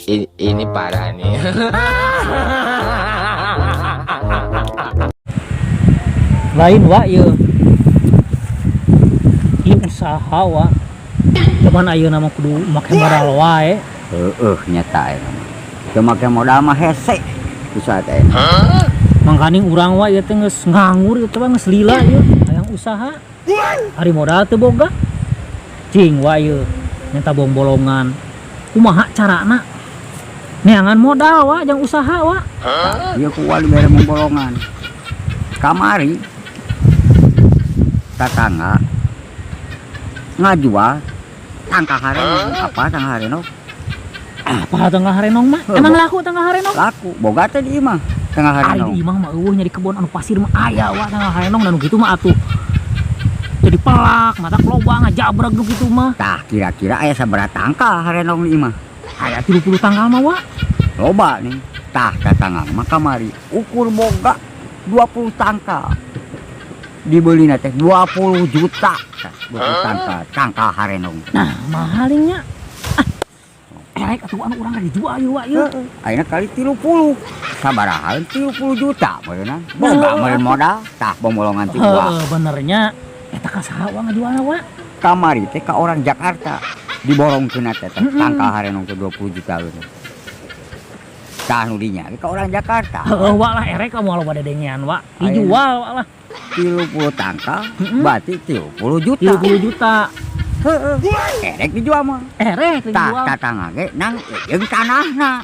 Ini parah nih. Lain wa ieu. Ieu usaha wa. Cuman ayeuna mah kudu make modal wae. Nyata eta mah. Teu make modal mah hese usaha teh. Mangkaning urang wa ieu teh geus nganggur ieu teh geus lila ieu hayang usaha. Ari modal teu boga. Cing wa ieu minta bolongan. Kumaha carana? Neangan modal wa jeung usaha wa. Ieu ku wali mere bolongan. Kamari tatangga ngajual tangka harenong. Apa tangka harenong? Apa tengah harenong mah? Emang laku tengah harenong? Laku, boga teh di imah tengah Ari harenong. di imah mah eueuh nya di kebon anu pasir mah aya wa tengah harenong dan kitu mah atuh. Jadi pelak, mata lobang ngajabrag nu kitu mah. Tah kira-kira aya sabaraha tangka harenong di imah? Aya 30 tanggal mah wa. Loba nih. Tah tatangga mah kamari ukur boga 20 tangka. Dibeli teh 20 juta. 20 tangka harenong. Nah, mahalingnya. Erek atuh anu urang dijual ieu wa ieu. Ayeuna kali 30. Sabaraha 30 juta beunang. Boga meureun modal, tah bombolongan ti gua. Heeh, benernya eta ka saha wa ngajualna wa? Kamari teh ka orang Jakarta. Diborongkeun teh tangka harenong teh 20 juta beunang. Tah nu dinya ka orang Jakarta. Heeh, wa lah erek kamu aloba dedengean wa. Dijual wa lah. 30 tangka berarti 30 juta. 30 juta. Heeh. Erek dijual mah. Erek Tah dijual. tatangga ge nang jeung tanahna.